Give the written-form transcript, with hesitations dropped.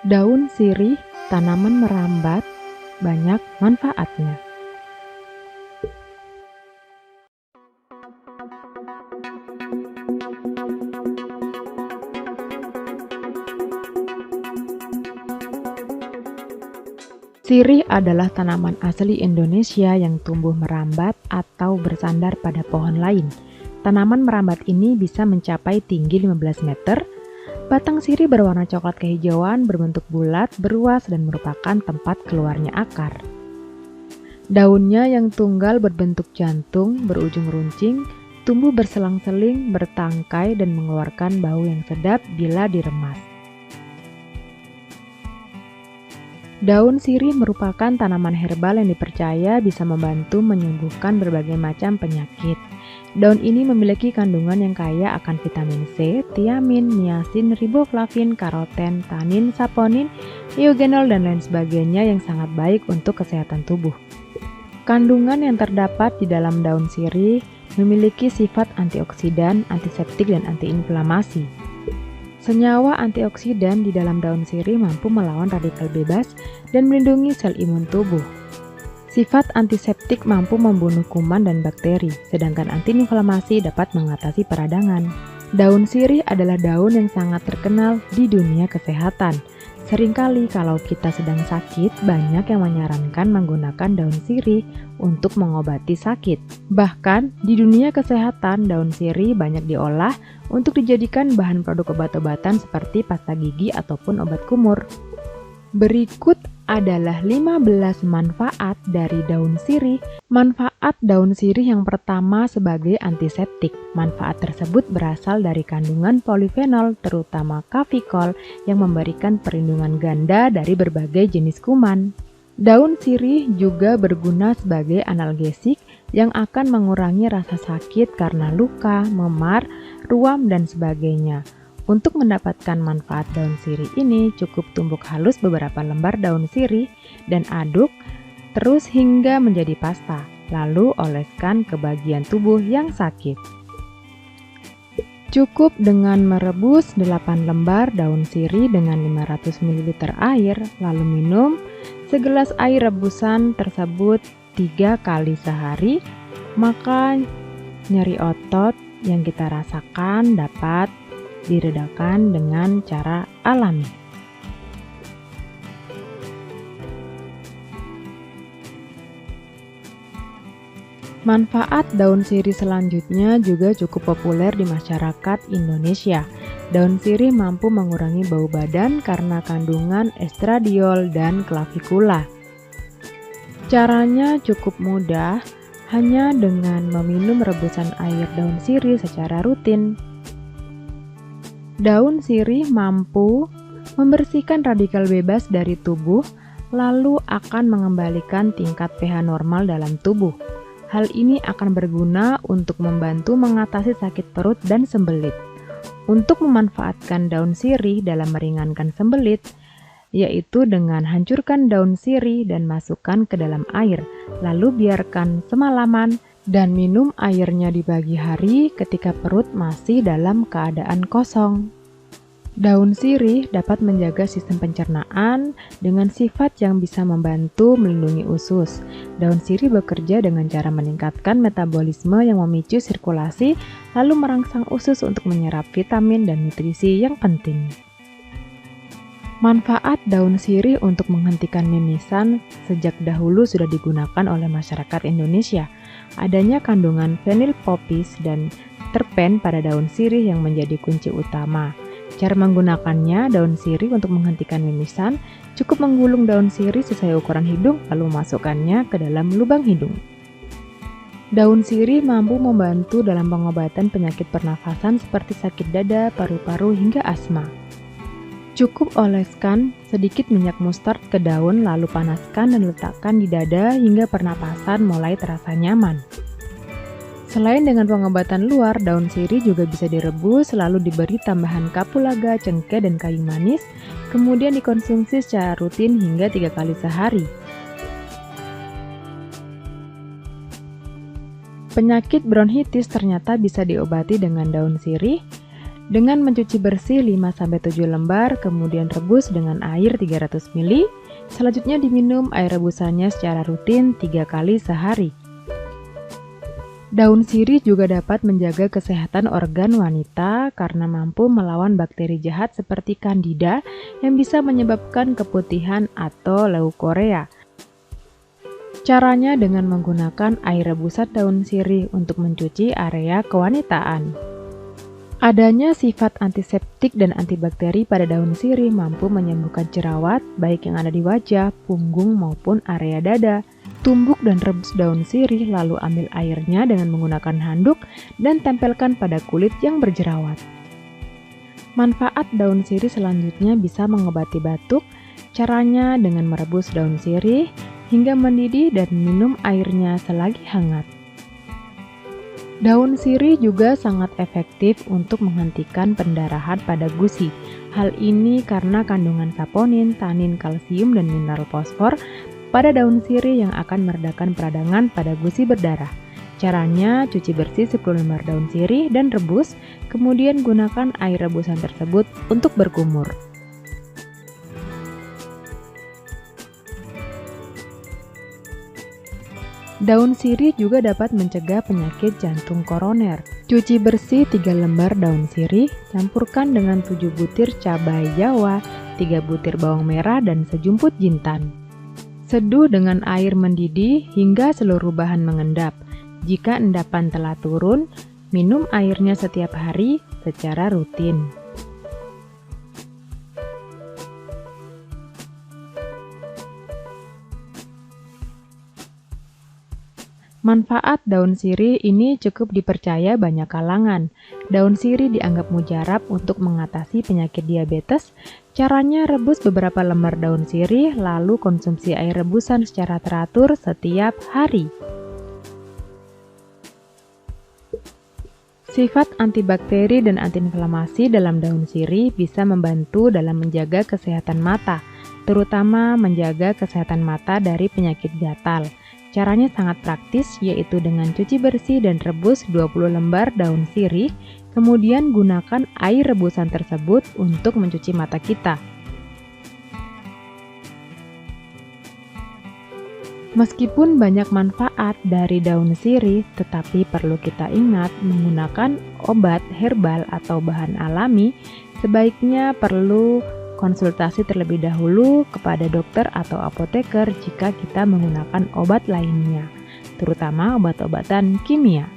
Daun sirih, tanaman merambat, banyak manfaatnya. Sirih adalah tanaman asli Indonesia yang tumbuh merambat atau bersandar pada pohon lain. Tanaman merambat ini bisa mencapai tinggi 15 meter. Batang sirih berwarna coklat kehijauan, berbentuk bulat, beruas, dan merupakan tempat keluarnya akar. Daunnya yang tunggal berbentuk jantung, berujung runcing, tumbuh berselang-seling, bertangkai, dan mengeluarkan bau yang sedap bila diremas. Daun sirih merupakan tanaman herbal yang dipercaya bisa membantu menyembuhkan berbagai macam penyakit. Daun ini memiliki kandungan yang kaya akan vitamin C, tiamin, niacin, riboflavin, karoten, tanin, saponin, eugenol, dan lain sebagainya yang sangat baik untuk kesehatan tubuh. Kandungan yang terdapat di dalam daun sirih memiliki sifat antioksidan, antiseptik, dan antiinflamasi. Senyawa antioksidan di dalam daun sirih mampu melawan radikal bebas dan melindungi sel imun tubuh. Sifat antiseptik mampu membunuh kuman dan bakteri, sedangkan antiinflamasi dapat mengatasi peradangan. Daun sirih adalah daun yang sangat terkenal di dunia kesehatan. Seringkali kalau kita sedang sakit, banyak yang menyarankan menggunakan daun sirih untuk mengobati sakit. Bahkan, di dunia kesehatan, daun sirih banyak diolah untuk dijadikan bahan produk obat-obatan seperti pasta gigi ataupun obat kumur. Berikut adalah 15 manfaat dari daun sirih. Manfaat daun sirih yang pertama sebagai antiseptik. Manfaat tersebut berasal dari kandungan polifenol, terutama kafikol, yang memberikan perlindungan ganda dari berbagai jenis kuman. Daun sirih juga berguna sebagai analgesik yang akan mengurangi rasa sakit karena luka, memar, ruam, dan sebagainya. Untuk mendapatkan manfaat daun sirih ini, cukup tumbuk halus beberapa lembar daun sirih dan aduk terus hingga menjadi pasta, lalu oleskan ke bagian tubuh yang sakit. Cukup dengan merebus 8 lembar daun sirih dengan 500 ml air, lalu minum segelas air rebusan tersebut 3 kali sehari, maka nyeri otot yang kita rasakan dapat diredakan dengan cara alami. Manfaat daun sirih selanjutnya juga cukup populer di masyarakat Indonesia. Daun sirih mampu mengurangi bau badan karena kandungan estradiol dan clavicula. Caranya cukup mudah, hanya dengan meminum rebusan air daun sirih secara rutin. Daun sirih mampu membersihkan radikal bebas dari tubuh, lalu akan mengembalikan tingkat pH normal dalam tubuh. Hal ini akan berguna untuk membantu mengatasi sakit perut dan sembelit. Untuk memanfaatkan daun sirih dalam meringankan sembelit, yaitu dengan hancurkan daun sirih dan masukkan ke dalam air, lalu biarkan semalaman dan minum airnya di pagi hari ketika perut masih dalam keadaan kosong. Daun sirih dapat menjaga sistem pencernaan dengan sifat yang bisa membantu melindungi usus. Daun sirih bekerja dengan cara meningkatkan metabolisme yang memicu sirkulasi, lalu merangsang usus untuk menyerap vitamin dan nutrisi yang penting. Manfaat daun sirih untuk menghentikan mimisan sejak dahulu sudah digunakan oleh masyarakat Indonesia. Adanya kandungan fenilpopis dan terpen pada daun sirih yang menjadi kunci utama. Cara menggunakannya, daun sirih untuk menghentikan mimisan, cukup menggulung daun sirih sesuai ukuran hidung lalu masukkannya ke dalam lubang hidung. Daun sirih mampu membantu dalam pengobatan penyakit pernafasan seperti sakit dada, paru-paru, hingga asma. Cukup oleskan sedikit minyak mustard ke daun lalu panaskan dan letakkan di dada hingga pernapasan mulai terasa nyaman. Selain dengan pengobatan luar, daun sirih juga bisa direbus lalu diberi tambahan kapulaga, cengkeh, dan kayu manis, kemudian dikonsumsi secara rutin hingga 3 kali sehari. Penyakit bronkitis ternyata bisa diobati dengan daun sirih. Dengan mencuci bersih 5-7 lembar, kemudian rebus dengan air 300 ml. Selanjutnya diminum air rebusannya secara rutin 3 kali sehari. Daun sirih juga dapat menjaga kesehatan organ wanita karena mampu melawan bakteri jahat seperti Candida yang bisa menyebabkan keputihan atau leukorea. Caranya dengan menggunakan air rebusan daun sirih untuk mencuci area kewanitaan. Adanya sifat antiseptik dan antibakteri pada daun sirih mampu menyembuhkan jerawat baik yang ada di wajah, punggung maupun area dada. Tumbuk dan rebus daun sirih lalu ambil airnya dengan menggunakan handuk dan tempelkan pada kulit yang berjerawat. Manfaat daun sirih selanjutnya bisa mengobati batuk. Caranya dengan merebus daun sirih hingga mendidih dan minum airnya selagi hangat. Daun sirih juga sangat efektif untuk menghentikan pendarahan pada gusi. Hal ini karena kandungan saponin, tanin, kalsium, dan mineral fosfor pada daun sirih yang akan meredakan peradangan pada gusi berdarah. Caranya, cuci bersih 10 lembar daun sirih dan rebus, kemudian gunakan air rebusan tersebut untuk berkumur. Daun sirih juga dapat mencegah penyakit jantung koroner. Cuci bersih 3 lembar daun sirih, campurkan dengan 7 butir cabai jawa, 3 butir bawang merah, dan sejumput jintan. Seduh dengan air mendidih hingga seluruh bahan mengendap. Jika endapan telah turun, minum airnya setiap hari secara rutin. Manfaat daun sirih ini cukup dipercaya banyak kalangan. Daun sirih dianggap mujarab untuk mengatasi penyakit diabetes. Caranya rebus beberapa lembar daun sirih, lalu konsumsi air rebusan secara teratur setiap hari. Sifat antibakteri dan antiinflamasi dalam daun sirih bisa membantu dalam menjaga kesehatan mata, terutama menjaga kesehatan mata dari penyakit gatal. Caranya sangat praktis, yaitu dengan cuci bersih dan rebus 20 lembar daun sirih, kemudian gunakan air rebusan tersebut untuk mencuci mata kita. Meskipun banyak manfaat dari daun sirih, tetapi perlu kita ingat menggunakan obat herbal atau bahan alami sebaiknya perlu konsultasi terlebih dahulu kepada dokter atau apoteker jika kita menggunakan obat lainnya, terutama obat-obatan kimia.